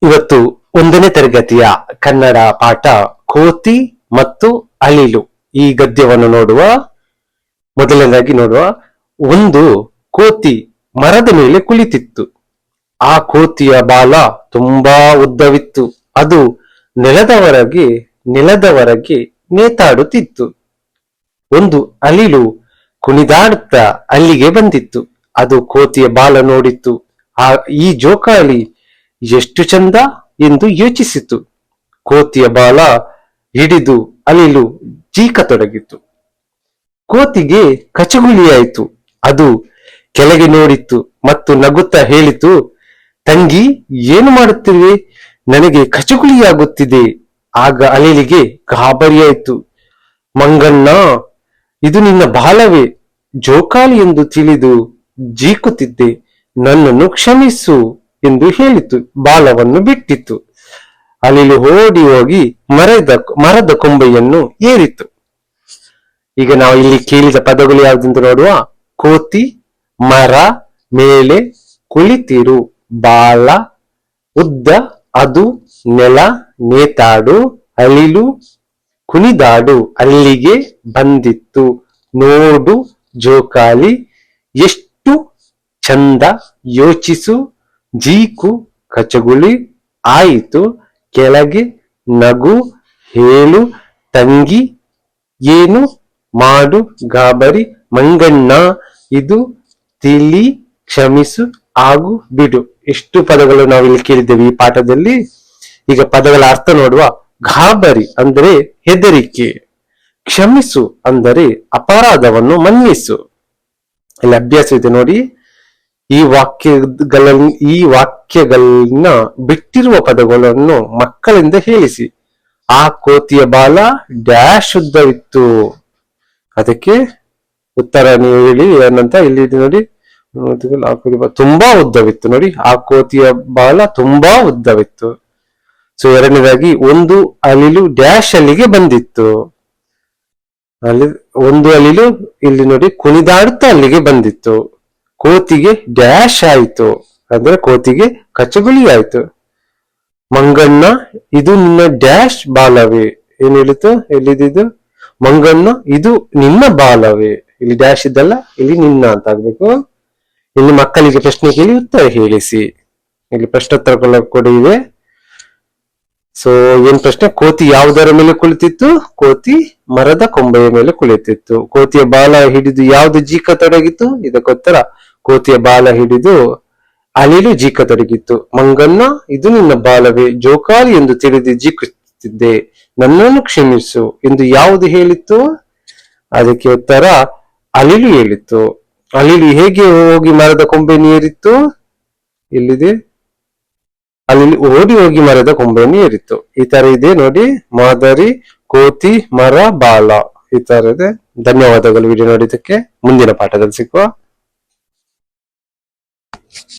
ಇವತ್ತು 1ನೇ ತರಗತಿಯ ಕನ್ನಡ ಪಾಠ ಕೋತಿ ಮತ್ತು ಅಳಿಲು ಈ ಗದ್ಯವನ್ನು ನೋಡುವ. ಮೊದಲನೇದಾಗಿ ನೋಡುವ. ಒಂದು ಕೋತಿ ಮರದ ಮೇಲೆ ಕುಳಿತಿತ್ತು. ಆ ಕೋತಿಯ ಬಾಲ ತುಂಬಾ ಉದ್ದವಿತ್ತು. ಅದು ನೆಲದವರೆಗೆ ನೇತಾಡುತ್ತಿತ್ತು. ಒಂದು ಅಳಿಲು ಕುಣಿದಾಡುತ್ತಾ ಅಲ್ಲಿಗೆ ಬಂದಿತ್ತು. ಅದು ಕೋತಿಯ ಬಾಲ ನೋಡಿತ್ತು. ಈ ಜೋಕಾಲಿ ಎಷ್ಟು ಚಂದ ಎಂದು ಯೋಚಿಸಿತು. ಕೋತಿಯ ಬಾಲ ಹಿಡಿದು ಅಳಿಲು ಜೀಕತೊಡಗಿತು. ಕೋತಿಗೆ ಕಚಗುಳಿಯಾಯಿತು. ಅದು ಕೆಳಗೆ ನೋಡಿತ್ತು ಮತ್ತು ನಗುತ್ತಾ ಹೇಳಿತು, ತಂಗಿ, ಏನು ಮಾಡುತ್ತಿರುವೆ? ನನಗೆ ಕಚಗುಳಿಯಾಗುತ್ತಿದೆ. ಆಗ ಅಳಿಲಿಗೆ ಗಾಬರಿಯಾಯಿತು. ಮಂಗಣ್ಣ, ಇದು ನಿನ್ನ ಬಾಲವೇ. ಜೋಕಾಲಿ ಎಂದು ತಿಳಿದು ಜೀಕುತ್ತಿದ್ದೆ. ನನ್ನನ್ನು ಕ್ಷಮಿಸು ಎಂದು ಹೇಳಿತು. ಬಾಲವನ್ನು ಬಿಟ್ಟಿತು. ಅಳಿಲು ಓಡಿ ಹೋಗಿ ಮರದ ಕೊಂಬೆಯನ್ನು ಏರಿತು. ಈಗ ನಾವು ಇಲ್ಲಿ ಕೇಳಿದ ಪದಗಳು ಯಾವುದೆಂದು ನೋಡುವ. ಕೋತಿ, ಮರ ಮೇಲೆ, ಕುಳಿತಿರು, ಬಾಲ ಉದ್ದ, ಅದು, ನೆಲ, ನೇತಾಡು, ಅಳಿಲು ಕುಣಿದಾಡು, ಅಲ್ಲಿಗೆ ಬಂದಿತ್ತು, ನೋಡು, ಜೋಕಾಲಿ, ಎಷ್ಟು ಚಂದ, ಯೋಚಿಸು, ಜೀಕು, ಕಚಗುಳಿ, ಆಯಿತು, ಕೆಳಗೆ, ನಗು, ಹೇಳು, ತಂಗಿ, ಏನು ಮಾಡು, ಗಾಬರಿ, ಮಂಗಣ್ಣ, ಇದು ತಿಳಿ, ಕ್ಷಮಿಸು, ಆಗು, ಬಿಡು. ಎಷ್ಟು ಪದಗಳು ನಾವಿಲ್ಲಿ ಕೇಳಿದ್ದೇವೆ ಈ ಪಾಠದಲ್ಲಿ. ಈಗ ಪದಗಳ ಅರ್ಥ ನೋಡುವ. ಗಾಬರಿ ಅಂದರೆ ಹೆದರಿಕೆ. ಕ್ಷಮಿಸು ಅಂದರೆ ಅಪರಾಧವನ್ನು ಮನ್ನಿಸು. ಇಲ್ಲಿ ಅಭ್ಯಾಸ ಇದೆ ನೋಡಿ. ಈ ವಾಕ್ಯಗಳನ್ನ ಬಿಟ್ಟಿರುವ ಪದಗಳನ್ನು ಮಕ್ಕಳಿಂದ ಹೇಳಿಸಿ. ಆ ಕೋತಿಯ ಬಾಲ ಡ್ಯಾಶ್ ಉದ್ದವಿತ್ತು. ಅದಕ್ಕೆ ಉತ್ತರ ನೀವು ಹೇಳಿ ಏನಂತ. ಇಲ್ಲಿ ನೋಡಿ, ತುಂಬಾ ಉದ್ದವಿತ್ತು. ನೋಡಿ, ಆ ಕೋತಿಯ ಬಾಲ ತುಂಬಾ ಉದ್ದವಿತ್ತು. ಸೊ ಎರಡನೇದಾಗಿ, ಒಂದು ಅಳಿಲು ಡ್ಯಾಶ್ ಅಲ್ಲಿಗೆ ಬಂದಿತ್ತು. ಒಂದು ಅಳಿಲು ಇಲ್ಲಿ ನೋಡಿ ಕುಣಿದಾಡುತ್ತಾ ಅಲ್ಲಿಗೆ ಬಂದಿತ್ತು. ಕೋತಿಗೆ ಡ್ಯಾಶ್ ಆಯ್ತು ಅಂದ್ರೆ ಕೋತಿಗೆ ಕಚಗುಳಿ ಆಯ್ತು. ಮಂಗಣ್ಣ, ಇದು ನಿನ್ನ ಡ್ಯಾಶ್ ಬಾಲವೇ. ಏನ್ ಹೇಳಿತು ಎಲ್ಲಿದ್ದು? ಮಂಗಣ್ಣ, ಇದು ನಿನ್ನ ಬಾಲವೇ. ಇಲ್ಲಿ ಡ್ಯಾಶ್ ಇದ್ದಲ್ಲ, ಇಲ್ಲಿ ನಿನ್ನ ಅಂತ ಆಗ್ಬೇಕು. ಇಲ್ಲಿ ಮಕ್ಕಳಿಗೆ ಪ್ರಶ್ನೆ ಕೇಳಿ ಉತ್ತರ ಹೇಳಿಸಿ. ಇಲ್ಲಿ ಪ್ರಶ್ನೋತ್ತರ ಕೂಡ ಇವೆ. ಸೊ ಏನ್ ಪ್ರಶ್ನೆ? ಕೋತಿ ಯಾವುದರ ಮೇಲೆ ಕುಳಿತಿತ್ತು? ಕೋತಿ ಮರದ ಕೊಂಬೆಯ ಮೇಲೆ ಕುಳಿತಿತ್ತು. ಕೋತಿಯ ಬಾಲ ಹಿಡಿದು ಯಾವುದು ಜೀಕತೊಡಗಿತ್ತು? ಇದಕ್ಕೋತ್ತರ ಕೋತಿಯ ಬಾಲ ಹಿಡಿದು ಅಳಿಲು ಜೀಕತೊಡಗಿತ್ತು. ಮಂಗಣ್ಣ, ಇದು ನಿನ್ನ ಬಾಲವೇ. ಜೋಕಾಲಿ ಎಂದು ತಿಳಿದು ಜೀಕುತ್ತಿದ್ದೆ. ನನ್ನನ್ನು ಕ್ಷಮಿಸು ಎಂದು ಯಾವುದು ಹೇಳಿತ್ತು? ಅದಕ್ಕೆ ಉತ್ತರ ಅಳಿಲು ಹೇಳಿತ್ತು. ಅಳಿಲು ಹೇಗೆ ಹೋಗಿ ಮರದ ಕೊಂಬೆಯನ್ನು ಏರಿತ್ತು? ಇಲ್ಲಿದೆ, ಅಲ್ಲಿ ಓಡಿ ಹೋಗಿ ಮರದ ಕೊಂಬೆಯನ್ನು ಏರಿತ್ತು. ಈ ತರ ಇದೆ ನೋಡಿ ಮಾದರಿ. ಕೋತಿ, ಮರ, ಬಾಲ, ಈ ತರ ಇದೆ. ಧನ್ಯವಾದಗಳು ವಿಡಿಯೋ ನೋಡಿದ್ದಕ್ಕೆ. ಮುಂದಿನ ಪಾಠದಲ್ಲಿ ಸಿಕ್ಕುವ.